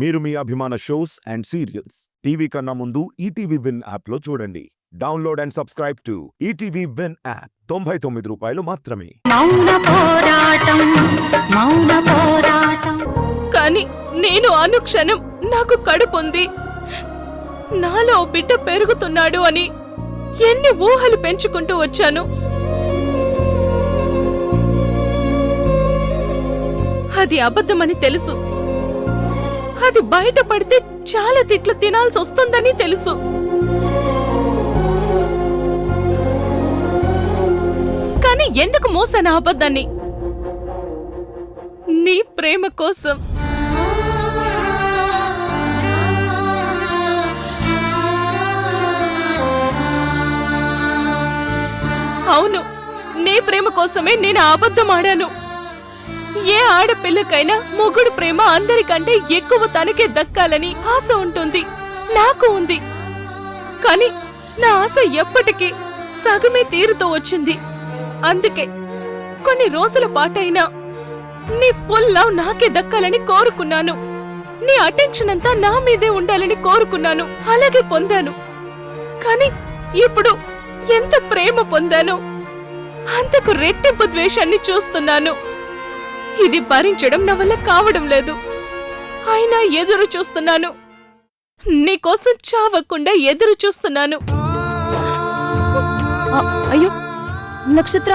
మీరు మీ అభిమాన shows and serials TV కన్నా ముందు ఈటీవీ విన్ యాప్లో చూడండి. Download and subscribe to ETV win app. 99 రూపాయలు మాత్రమే. మౌన పోరాటం. కానీ నేను అనుక్షణం నాకు కడుపుంది, నాలో బిడ్డ పెరుగుతున్నాడు అని ఎన్ని ఊహలు పెంచుకుంటూ వచ్చాను. అది అబద్ధమని తెలుసు. అది బయటపడితే చాలా తిట్లు తినాల్సి వస్తుందని తెలుసు. కానీ ఎందుకు మోసాను ఆ అబద్ధాన్ని? నీ ప్రేమ కోసం. అవును, నీ ప్రేమ కోసమే నేను అబద్ధం ఆడాను. ఏ ఆడపిల్లకైనా మొగుడు ప్రేమ అందరికంటే ఎక్కువ తనకే దక్కాలని ఆశ ఉంటుంది, నాకు ఉంది. కాని నా ఆశ ఎప్పటికీ సగమే తీరుతూ వచ్చింది. అందుకే కొన్ని రోజుల పాటైనా నీ ఫుల్ లవ్ నాకే దక్కాలని కోరుకున్నాను. నీ అటెన్షన్ అంతా నా మీదే ఉండాలని కోరుకున్నాను. అలాగే పొందాను. కాని ఇప్పుడు ఎంత ప్రేమ పొందాను, అంతకు రెట్టింపు ద్వేషాన్ని చూస్తున్నాను. ఇది భరించడం నా వల్ల కావడం లేదు. అయినా ఎదురు చూస్తున్నాను. నీకోసం చావకుండా ఎదురు చూస్తున్నాను. అయ్యో నక్షత్ర,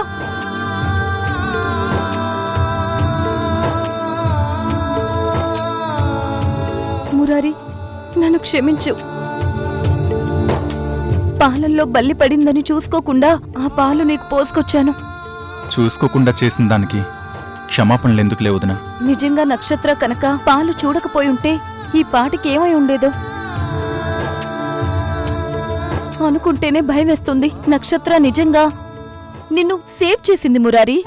మురారి నన్ను క్షమించు. పాలల్లో బల్లి పడిందని చూసుకోకుండా ఆ పాలు నీకు పోసుకొచ్చాను. చూసుకోకుండా చేసిన దానికి క్షమాపణలు ఎందుకు లేవుదనా? నిజంగా నక్షత్ర కనుక పాలు చూడకపోయుంటే ఈ పాటికి ఏమై ఉండేదో అనుకుంటేనే భయం వేస్తుంది. నక్షత్ర నిజంగా నిన్ను సేవ్ చేసింది మురారి.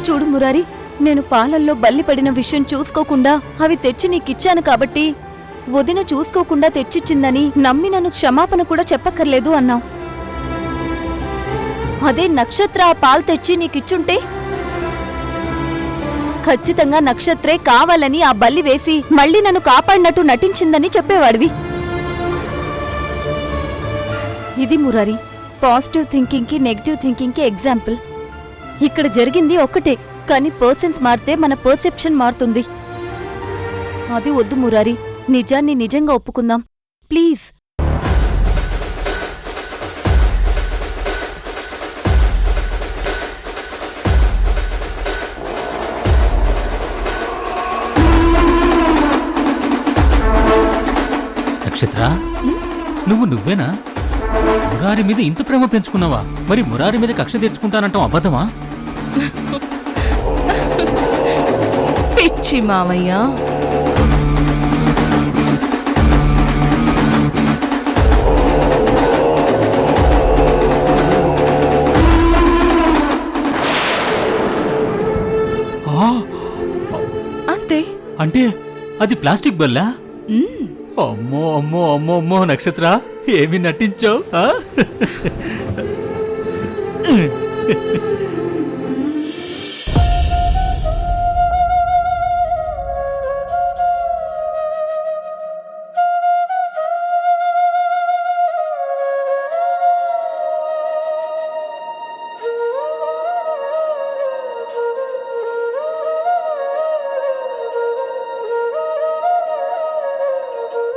చూడు మురారి, నేను పాలల్లో బల్లి పడిన విషయం చూసుకోకుండా అవి తెచ్చి నీకిచ్చాను కాబట్టి వదిన చూసుకోకుండా తెచ్చిచ్చిందని నమ్మి నన్ను క్షమాపణ కూడా చెప్పక్కర్లేదు అన్నావు. అదే నక్షత్ర ఆ పాలు తెచ్చి నీకిచ్చుంటే ఖచ్చితంగా నక్షత్రే కావాలని ఆ బల్లి వేసి మళ్ళీ నన్ను కాపాడినట్టు నటించిందని చెప్పేవాడివి. ఇది మురారి, పాజిటివ్ థింకింగ్ కి నెగిటివ్ థింకింగ్ కి ఎగ్జాంపుల్. ఇక్కడ జరిగింది ఒక్కటే, కానీ పర్సన్స్ మారితే మన పర్సెప్షన్ మారుతుంది. అది వద్దు మురారి, నిజాన్ని నిజంగా ఒప్పుకుందాం ప్లీజ్. నక్షత్ర, నువ్వేనా? మురారి మీద ఇంత ప్రేమ పెంచుకున్నావా? మరి మురారి మీద కక్ష తెచ్చుకుంటానంటావు అబద్ధమా? పిచ్చి మావయ్య, అంతే. అంటే అది ప్లాస్టిక్ బల్లా? అమ్మో అమ్మో అమ్మో అమ్మో నక్షత్ర, ఏమి నటించావు?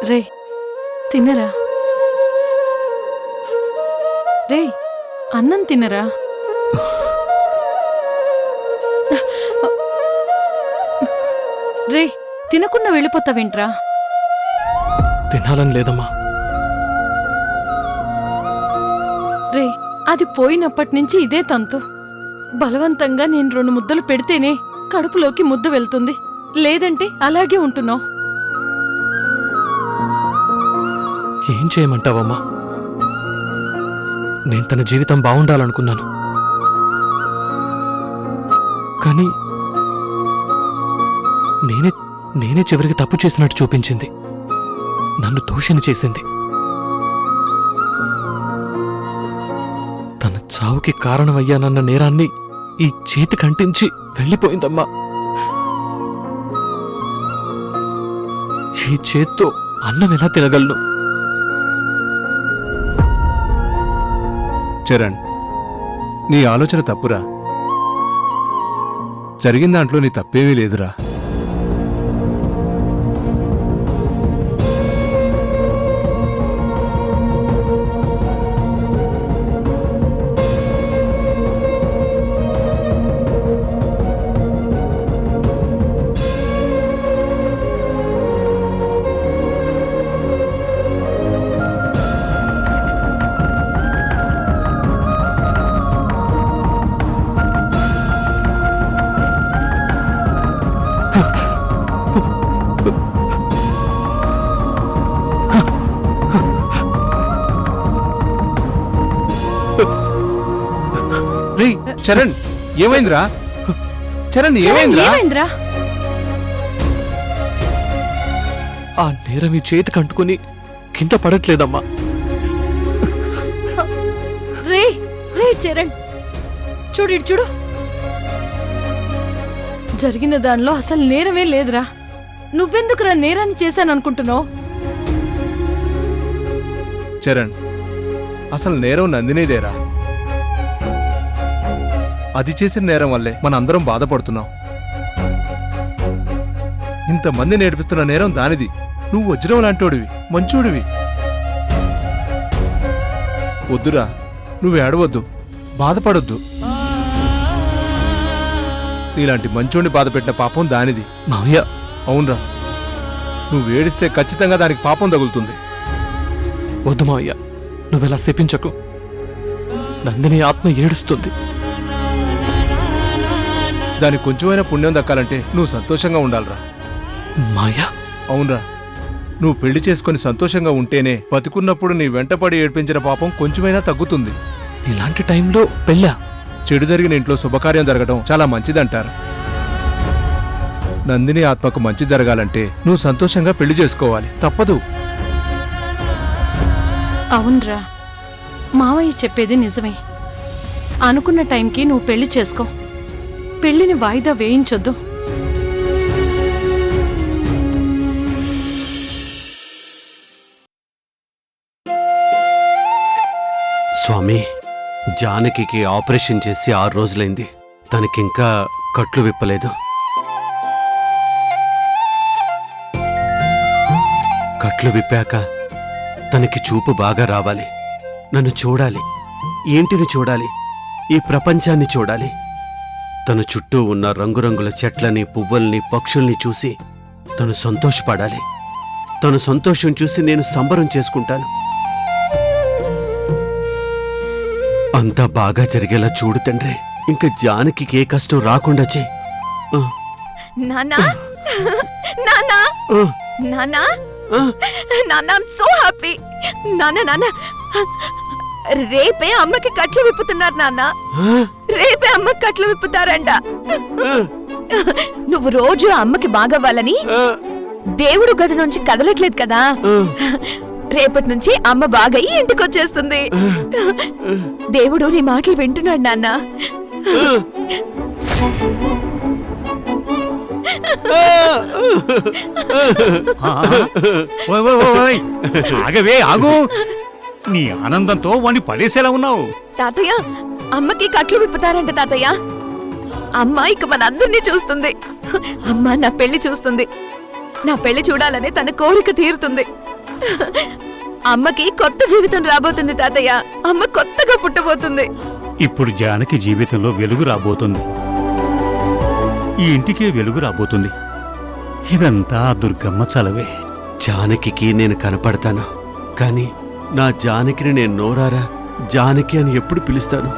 రే తినరా, రే అన్నం తినరా. రే తినకుండా వెళ్ళిపోతావేంట్రా? తినాలని లేదమ్మా. రే అది పోయినప్పటినుంచి ఇదే తంతు. బలవంతంగా నేను 2 ముద్దలు పెడితేనే కడుపులోకి ముద్ద వెళ్తుంది, లేదంటే అలాగే ఉంటున్నావు. ఏం చేయమంటావమ్మా? నేను తన జీవితం బాగుండాలనుకున్నాను, కానీ నేనే చివరికి తప్పు చేసినట్టు చూపించింది. నన్ను దూషణ చేసింది. తన చావుకి కారణమయ్యానన్న నేరాన్ని ఈ చేతికంటించి వెళ్ళిపోయిందమ్మా. ఈ చేత్తో అన్నం ఎలా తినగలను? చరణ్, నీ ఆలోచన తప్పురా. జరిగిన దాంట్లో నీ తప్పేమీ లేదురా. రేయ్ చరణ్, ఏమైందిరా? చరణ్, ఏమైందిరా? ఏమైందిరా? ఆ నేరం ఈ చేతికి అంటుకుని కింద పడట్లేదమ్మా. రే రే చరణ్, చూడు ఇటు చూడు. జరిగిన దానిలో అసలు నేరమే లేదురా. నువ్వెందుకురా నేరాన్ని చేశాననుకుంటున్నావు? చరణ్, అసలు నేరం నందినిదేరా. అది చేసిన నేరం వల్లే మనందరం బాధపడుతున్నాం. ఇంతమంది నేర్పిస్తున్న నేరం దానిది. నువ్వు వజ్రం లాంటోడివి, మంచోడివి. వద్దురా, నువ్వు ఏడవద్దు, బాధపడొద్దు. నీలాంటి మంచోడిని బాధపెట్టిన పాపం దానిది. మావయ్య, అవునరా, నువ్వు ఏడిస్తే ఖచ్చితంగా దానికి పాపం తగులుతుంది. వద్దు మావయ్య, నువ్వెలా శపించకు. నందిని ఆత్మ ఏడుస్తుంది. దానికి కొంచెమైనా పుణ్యం దక్కాలంటే నువ్వు సంతోషంగా ఉండాలిరా. మాయా, అవునరా, నువ్వు పెళ్లి చేసుకుని సంతోషంగా ఉంటేనే బతికున్నప్పుడు నీ వెంటపడి ఏడ్పించిన పాపం కొంచెమైనా తగ్గుతుంది. ఇలాంటి టైంలో పెళ్ళా? చెడు జరిగిన ఇంట్లో శుభకార్యం జరగడం చాలా మంచిదంటారు. నందిని ఆత్మకు మంచి జరగాలంటే నువ్వు సంతోషంగా పెళ్లి చేసుకోవాలి, తప్పదు. అవునరా, మావయ్య చెప్పేది నిజమే. అనుకున్న టైంకి నువ్వు పెళ్లి చేసుకో. పెళ్లిని వాయిదా వేయించొద్దు. స్వామి, జానకికి ఆపరేషన్ చేసి 6 రోజులైంది. తనకింకా కట్లు విప్పలేదు. కట్లు విప్పాక తనకి చూపు బాగా రావాలి. నన్ను చూడాలి, ఏంటిని చూడాలి, ఈ ప్రపంచాన్ని చూడాలి. తన చుట్టూ ఉన్న రంగురంగుల చెట్లని, పువ్వుల్ని, పక్షుల్ని చూసి తను సంతోషపడాలి. తను సంతోషం చూసి నేను సంబరం చేసుకుంటాను. అంతా బాగా జరిగేలా చూడు తండ్రి. ఇంకా జానకి ఏ కష్టం రాకుండా చెయ్యి. నానా, నానా, నానా, నానా, ఐమ్ సో హ్యాపీ. నానా, నానా, రేపే అమ్మకి కట్లు విప్పుతున్నారు నాన్న. రేపే అమ్మకి కట్లు విప్పుతారంట. నువ్వు రోజు అమ్మకి బాగవ్వాలని దేవుడు గది నుంచి కదలట్లేదు కదా. రేపటి నుంచి అమ్మ బాగయ్యి ఇంటికి వచ్చేస్తుంది. దేవుడు నీ మాటలు వింటున్నాడు నాన్న. ఆగవే, ఆగు. నీ ఆనందంతో వాణ్ణి పడేసేలా ఉన్నావు. తాతయ్య, అమ్మకి కట్లు విప్పుతారంట తాతయ్య. అమ్మ ఇక మనందరినీ చూస్తుంది. అమ్మ నా పెళ్లి చూస్తుంది. నా పెళ్లి చూడాలనే తన కోరిక తీరుతుంది. అమ్మకి కొత్త జీవితం రాబోతుంది తాతయ్య. అమ్మ కొత్తగా పుట్టబోతుంది. ఇప్పుడు జానకి జీవితంలో వెలుగు రాబోతుంది. ఈ ఇంటికే వెలుగు రాబోతుంది. ఇదంతా దుర్గమ్మ చలవే. జానకి నేను కనపడతాను, కానీ నా జానకిని నేను నోరారా జానకి అని ఎప్పుడు పిలుస్తాను?